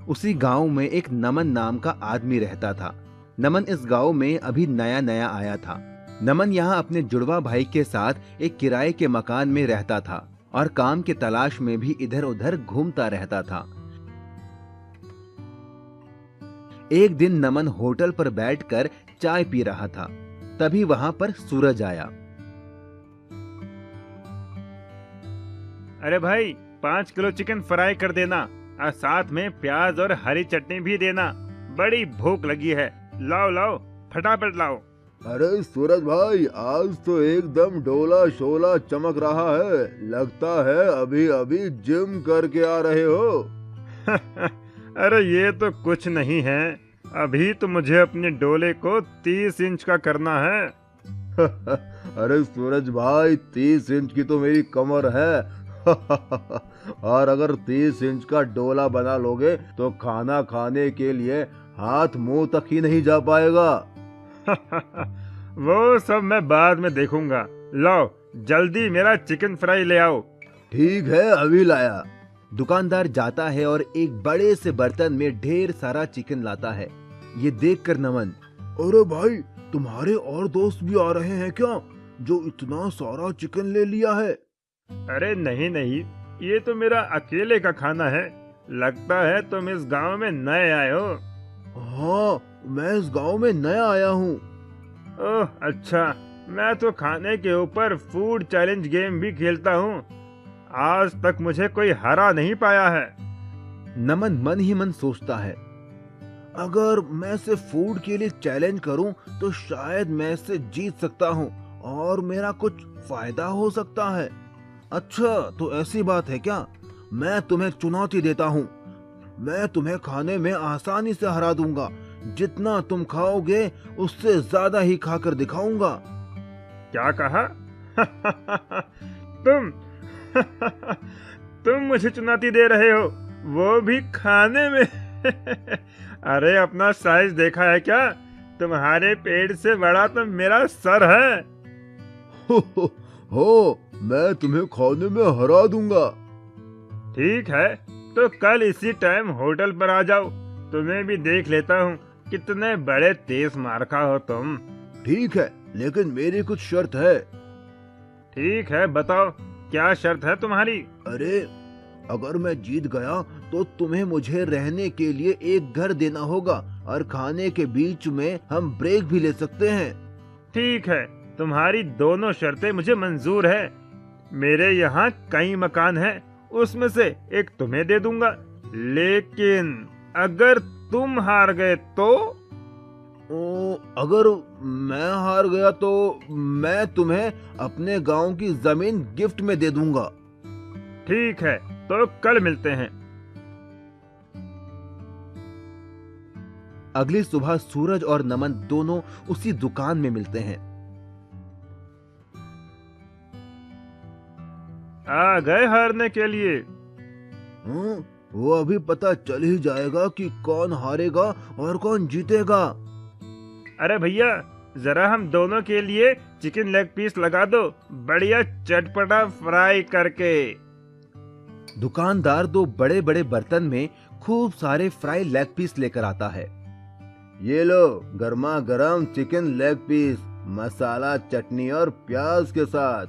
उसी गांव में एक नमन नाम का आदमी रहता था। नमन इस गांव में अभी नया नया आया था। नमन यहाँ अपने जुड़वा भाई के साथ एक किराए के मकान में रहता था और काम की तलाश में भी इधर उधर घूमता रहता था। एक दिन नमन होटल पर बैठकर चाय पी रहा था। तभी वहां पर सूरज आया। अरे भाई, 5 किलो चिकन फ्राई कर देना और साथ में प्याज और हरी चटनी भी देना। बड़ी भूख लगी है। लाओ लाओ, फटाफट लाओ। अरे सूरज भाई, आज तो एकदम डोला शोला चमक रहा है। लगता है अभी अभी जिम करके आ रहे हो। अरे ये तो कुछ नहीं है। अभी तो मुझे अपने डोले को 30 इंच का करना है। अरे सूरज भाई, 30 इंच की तो मेरी कमर है। और अगर 30 इंच का डोला बना लोगे तो खाना खाने के लिए हाथ मुंह तक ही नहीं जा पाएगा। वो सब मैं बाद में देखूंगा। लाओ जल्दी मेरा चिकन फ्राई ले आओ। ठीक है, अभी लाया। दुकानदार जाता है और एक बड़े से बर्तन में ढेर सारा चिकन लाता है। ये देखकर नमन, अरे भाई, तुम्हारे और दोस्त भी आ रहे हैं क्या, जो इतना सारा चिकन ले लिया है? अरे नहीं नहीं, ये तो मेरा अकेले का खाना है। लगता है तुम इस गांव में नए आए हो। हाँ, मैं इस गांव में नया आया हूँ। ओह अच्छा, मैं तो खाने के ऊपर फूड चैलेंज गेम भी खेलता हूँ। आज तक मुझे कोई हरा नहीं पाया है। नमन मन ही मन सोचता है, अगर मैं इसे फूड के लिए चैलेंज करूं तो शायद मैं इससे जीत सकता हूं और मेरा कुछ फायदा हो सकता है। अच्छा, तो ऐसी बात है क्या? मैं तुम्हें चुनौती देता हूं। मैं तुम्हें खाने में आसानी से हरा दूंगा। जितना तुम खाओगे उससे ज्यादा ही खाकर दिखाऊंगा। क्या कहा? तुम तुम मुझे चुनौती दे रहे हो, वो भी खाने में। अरे अपना साइज देखा है क्या? तुम्हारे पेट से बड़ा तो मेरा सर है। हो, मैं तुम्हें खाने में हरा दूंगा। ठीक है, तो कल इसी टाइम होटल पर आ जाओ, तुम्हें भी देख लेता हूँ कितने बड़े तेज मारका हो तुम। ठीक है, लेकिन मेरी कुछ शर्त है। ठीक है, बताओ क्या शर्त है तुम्हारी? अरे अगर मैं जीत गया तो तुम्हें मुझे रहने के लिए एक घर देना होगा और खाने के बीच में हम ब्रेक भी ले सकते हैं। ठीक है, तुम्हारी दोनों शर्तें मुझे मंजूर है। मेरे यहाँ कई मकान हैं, उसमें से एक तुम्हें दे दूंगा, लेकिन अगर तुम हार गए तो? अगर मैं हार गया तो मैं तुम्हें अपने गांव की जमीन गिफ्ट में दे दूंगा। ठीक है, तो कल मिलते हैं। अगली सुबह सूरज और नमन दोनों उसी दुकान में मिलते हैं। आ गए हारने के लिए? वो अभी पता चल ही जाएगा कि कौन हारेगा और कौन जीतेगा। अरे भैया, जरा हम दोनों के लिए चिकन लेग पीस लगा दो, बढ़िया चटपटा फ्राई करके। दुकानदार दो बड़े बड़े बर्तन में खूब सारे फ्राई लेग पीस लेकर आता है। ये लो गर्मा गर्म चिकन लेग पीस, मसाला, चटनी और प्याज के साथ।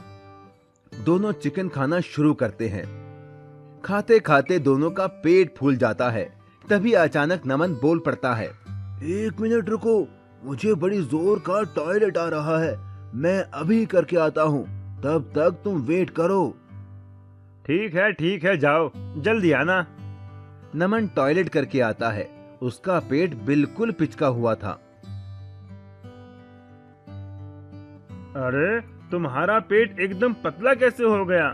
दोनों चिकन खाना शुरू करते हैं। खाते खाते दोनों का पेट फूल जाता है। तभी अचानक नमन बोल पड़ता है, 1 मिनट रुको, मुझे बड़ी जोर का टॉयलेट आ रहा है, मैं अभी करके आता हूँ, तब तक तुम वेट करो। ठीक है, जाओ, जल्दी आना। नमन टॉयलेट करके आता है। उसका पेट बिल्कुल पिचका हुआ था। अरे तुम्हारा पेट एकदम पतला कैसे हो गया?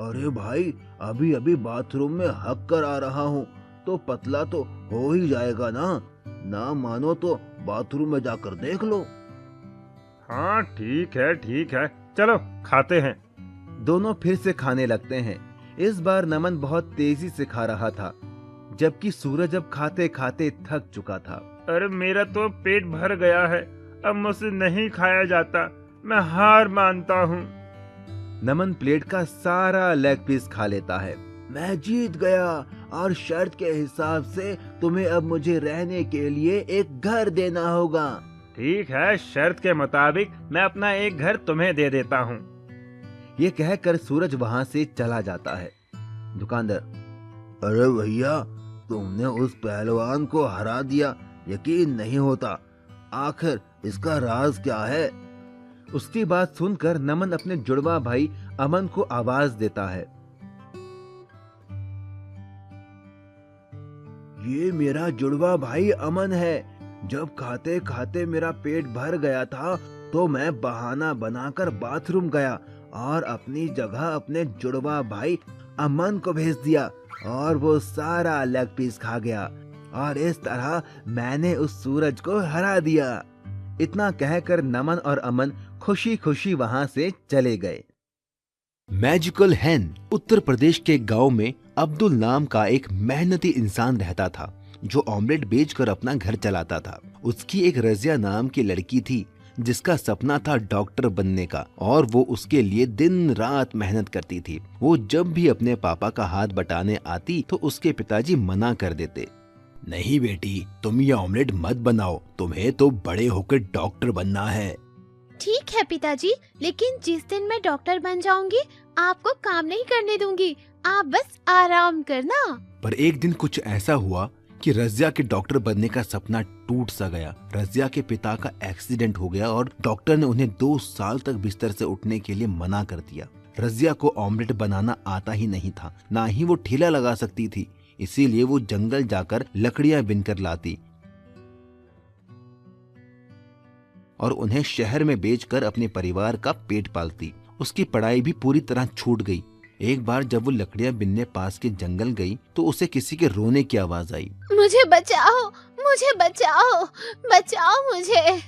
अरे भाई, अभी अभी बाथरूम में हक कर आ रहा हूँ, तो पतला तो हो ही जाएगा ना मानो तो बाथरूम में जाकर देख लो। हाँ ठीक है, चलो खाते हैं। दोनों फिर से खाने लगते हैं। इस बार नमन बहुत तेजी से खा रहा था, जबकि सूरज अब खाते खाते थक चुका था। अरे मेरा तो पेट भर गया है, अब मुझसे नहीं खाया जाता, मैं हार मानता हूँ। नमन प्लेट का सारा लेग पीस खा लेता है। मैं जीत गया और शर्त के हिसाब से तुम्हें अब मुझे रहने के लिए एक घर देना होगा। ठीक है, शर्त के मुताबिक मैं अपना एक घर तुम्हें दे देता हूँ। ये कहकर सूरज वहाँ से चला जाता है। दुकानदार, अरे भैया, तुमने उस पहलवान को हरा दिया, यकीन नहीं होता। आखिर इसका राज क्या है? उसकी बात सुनकर नमन अपने जुड़वा भाई अमन को आवाज देता है। ये मेरा जुड़वा भाई अमन है। जब खाते खाते मेरा पेट भर गया था तो मैं बहाना बनाकर बाथरूम गया और अपनी जगह अपने जुड़वा भाई अमन को भेज दिया और वो सारा लेग पीस खा गया और इस तरह मैंने उस सूरज को हरा दिया। इतना कहकर नमन और अमन खुशी खुशी वहां से चले गए। मैजिकल हैन। उत्तर प्रदेश के गांव में अब्दुल नाम का एक मेहनती इंसान रहता था, जो ऑमलेट बेचकर अपना घर चलाता था। उसकी एक रजिया नाम की लड़की थी, जिसका सपना था डॉक्टर बनने का, और वो उसके लिए दिन रात मेहनत करती थी। वो जब भी अपने पापा का हाथ बटाने आती तो उसके पिताजी मना कर देते। नहीं बेटी, तुम ये ऑमलेट मत बनाओ, तुम्हें तो बड़े होकर डॉक्टर बनना है। ठीक है पिताजी, लेकिन जिस दिन मैं डॉक्टर बन जाऊंगी आपको काम नहीं करने दूंगी, आप बस आराम करना। पर एक दिन कुछ ऐसा हुआ कि रजिया के डॉक्टर बनने का सपना टूट सा गया। रजिया के पिता का एक्सीडेंट हो गया और डॉक्टर ने उन्हें 2 साल तक बिस्तर से उठने के लिए मना कर दिया। रजिया को ऑमलेट बनाना आता ही नहीं था, ना ही वो ठेला लगा सकती थी, इसीलिए वो जंगल जाकर लकड़ियां बिनकर लाती और उन्हें शहर में बेचकर अपने परिवार का पेट पालती। उसकी पढ़ाई भी पूरी तरह छूट गई। एक बार जब वो लकड़ियां बिनने पास के जंगल गई तो उसे किसी के रोने की आवाज आई। मुझे बचाओ, मुझे बचाओ, बचाओ मुझे।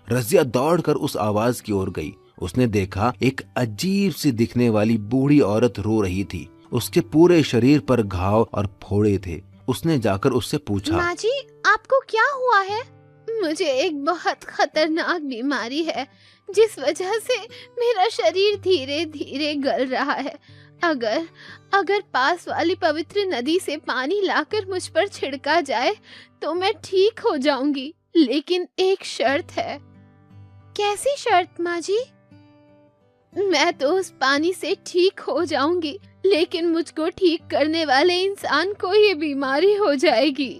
रजिया दौड़कर उस आवाज की ओर गई। उसने देखा एक अजीब सी दिखने वाली बूढ़ी औरत रो रही थी। उसके पूरे शरीर पर घाव और फोड़े थे। उसने जाकर उससे पूछा, माँ जी, आपको क्या हुआ है? मुझे एक बहुत खतरनाक बीमारी है जिस वजह से मेरा शरीर धीरे धीरे गल रहा है। अगर अगर पास वाली पवित्र नदी से पानी लाकर मुझ पर छिड़का जाए तो मैं ठीक हो जाऊंगी, लेकिन एक शर्त है। कैसी शर्त माँ जी? मैं तो उस पानी से ठीक हो जाऊंगी, लेकिन मुझको ठीक करने वाले इंसान को ये बीमारी हो जाएगी।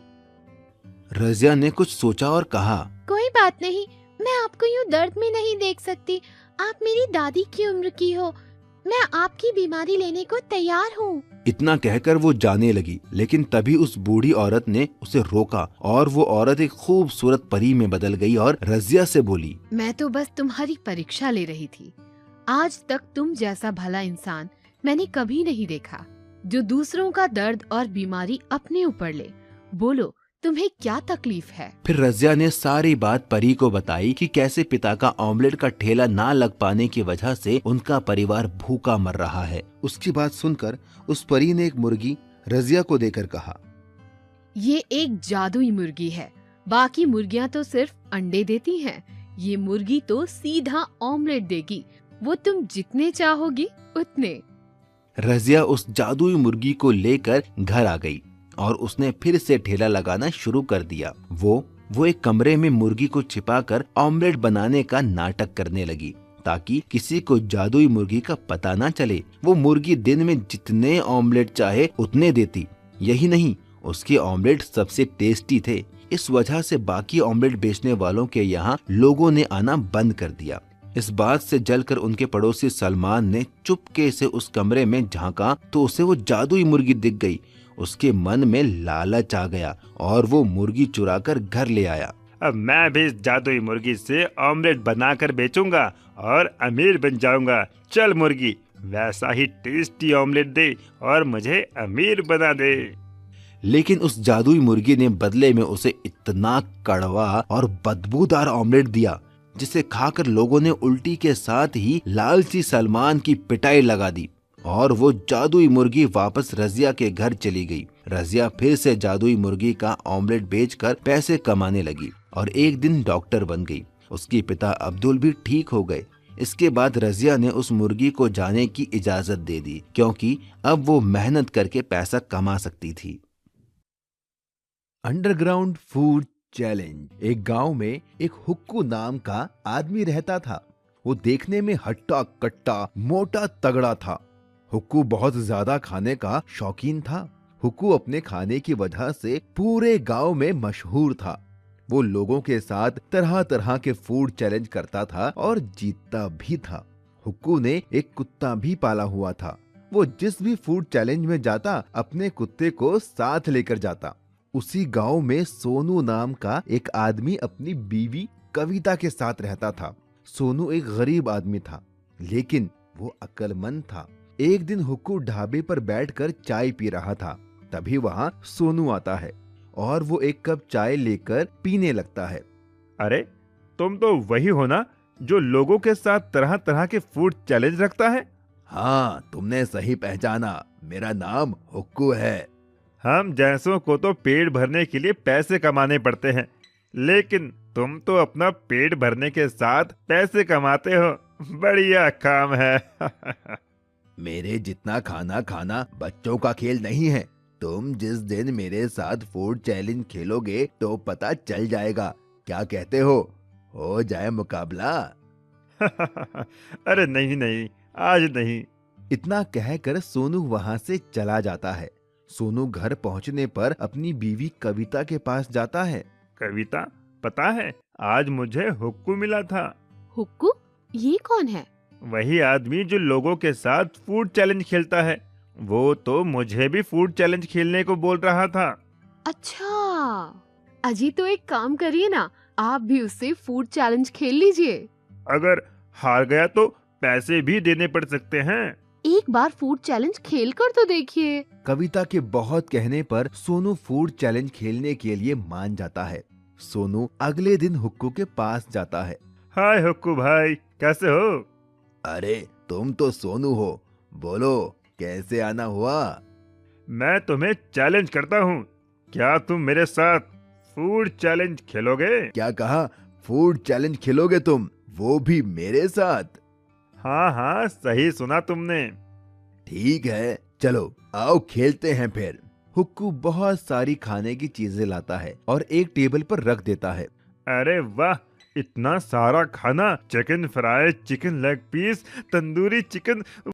रजिया ने कुछ सोचा और कहा, कोई बात नहीं, मैं आपको यूं दर्द में नहीं देख सकती। आप मेरी दादी की उम्र की हो, मैं आपकी बीमारी लेने को तैयार हूँ। इतना कहकर वो जाने लगी, लेकिन तभी उस बूढ़ी औरत ने उसे रोका और वो औरत एक खूबसूरत परी में बदल गई और रजिया से बोली, मैं तो बस तुम्हारी परीक्षा ले रही थी। आज तक तुम जैसा भला इंसान मैंने कभी नहीं देखा, जो दूसरों का दर्द और बीमारी अपने ऊपर ले। बोलो, तुम्हें क्या तकलीफ है? फिर रजिया ने सारी बात परी को बताई कि कैसे पिता का ऑमलेट का ठेला ना लग पाने की वजह से उनका परिवार भूखा मर रहा है। उसकी बात सुनकर उस परी ने एक मुर्गी रजिया को देकर कहा, ये एक जादुई मुर्गी है। बाकी मुर्गियां तो सिर्फ अंडे देती हैं, ये मुर्गी तो सीधा ऑमलेट देगी। वो तुम जितने चाहोगी उतने। रजिया उस जादुई मुर्गी को लेकर घर आ गई और उसने फिर से ठेला लगाना शुरू कर दिया। वो एक कमरे में मुर्गी को छिपाकर ऑमलेट बनाने का नाटक करने लगी ताकि किसी को जादुई मुर्गी का पता ना चले। वो मुर्गी दिन में जितने ऑमलेट चाहे उतने देती। यही नहीं, उसके ऑमलेट सबसे टेस्टी थे। इस वजह से बाकी ऑमलेट बेचने वालों के यहाँ लोगों ने आना बंद कर दिया। इस बात से जलकर उनके पड़ोसी सलमान ने चुपके से उस कमरे में झांका तो उसे वो जादुई मुर्गी दिख गई। उसके मन में लालच आ गया और वो मुर्गी चुराकर घर ले आया। अब मैं भी इस जादुई मुर्गी से ऑमलेट बनाकर बेचूंगा और अमीर बन जाऊंगा। चल मुर्गी, वैसा ही टेस्टी ऑमलेट दे और मुझे अमीर बना दे। लेकिन उस जादुई मुर्गी ने बदले में उसे इतना कड़वा और बदबूदार ऑमलेट दिया जिसे खाकर लोगों ने उल्टी के साथ ही लालची सलमान की पिटाई लगा दी और वो जादुई मुर्गी वापस रजिया के घर चली गई। रजिया फिर से जादुई मुर्गी का ऑमलेट बेचकर पैसे कमाने लगी और एक दिन डॉक्टर बन गई। उसके पिता अब्दुल भी ठीक हो गए। इसके बाद रजिया ने उस मुर्गी को जाने की इजाजत दे दी क्योंकि अब वो मेहनत करके पैसा कमा सकती थी। Underground food challenge. एक गांव में एक हुक्कू नाम का आदमी रहता था। वो देखने में हट्टा कट्टा मोटा तगड़ा था। हुक्कू बहुत ज्यादा खाने का शौकीन था। हुक्कू अपने खाने की वजह से पूरे गांव में मशहूर था। वो लोगों के साथ तरह तरह के फूड चैलेंज करता था और जीतता भी था। हुक्कू ने एक कुत्ता भी पाला हुआ था। वो जिस भी फूड चैलेंज में जाता अपने कुत्ते को साथ लेकर जाता। उसी गांव में सोनू नाम का एक आदमी अपनी बीवी कविता के साथ रहता था। सोनू एक गरीब आदमी था, लेकिन वो अक्लमंद था। एक दिन हुक्कू ढाबे पर बैठकर चाय पी रहा था। तभी वहाँ सोनू आता है और वो एक कप चाय लेकर पीने लगता है। अरे, तुम तो वही हो ना जो लोगों के साथ तरह तरह के फूड चैलेंज रखता है? हाँ, तुमने सही पहचाना। मेरा नाम हुक्कू है। हम जैसों को तो पेट भरने के लिए पैसे कमाने पड़ते हैं, लेकिन तुम तो अपना पेट भरने के साथ पैसे कमाते हो। बढ़िया काम है। मेरे जितना खाना खाना बच्चों का खेल नहीं है। तुम जिस दिन मेरे साथ फूड चैलेंज खेलोगे तो पता चल जाएगा। क्या कहते हो जाए मुकाबला? अरे नहीं नहीं, आज नहीं। इतना कहकर सोनू वहाँ से चला जाता है। सोनू घर पहुँचने पर अपनी बीवी कविता के पास जाता है। कविता, पता है आज मुझे हुक्कू मिला था। हुक्कू? ये कौन है? वही आदमी जो लोगों के साथ फूड चैलेंज खेलता है। वो तो मुझे भी फूड चैलेंज खेलने को बोल रहा था। अच्छा, अजी तो एक काम करिए ना, आप भी उससे फूड चैलेंज खेल लीजिए। अगर हार गया तो पैसे भी देने पड़ सकते हैं। एक बार फूड चैलेंज खेल कर तो देखिए। कविता के बहुत कहने पर सोनू फूड चैलेंज खेलने के लिए मान जाता है। सोनू अगले दिन हुक्कू के पास जाता है। हाय हुक्कू भाई, कैसे हो? अरे तुम तो सोनू हो, बोलो कैसे आना हुआ? मैं तुम्हें चैलेंज करता हूँ, क्या तुम मेरे साथ फूड चैलेंज खेलोगे? क्या कहा? फूड चैलेंज खेलोगे तुम, वो भी मेरे साथ? हाँ हाँ, सही सुना तुमने। ठीक है, चलो आओ खेलते हैं फिर। हुक्कू बहुत सारी खाने की चीजें लाता है और एक टेबल पर रख देता है। अरे वाह, इतना सारा खाना! Chicken fry, chicken leg piece, tandoori chicken,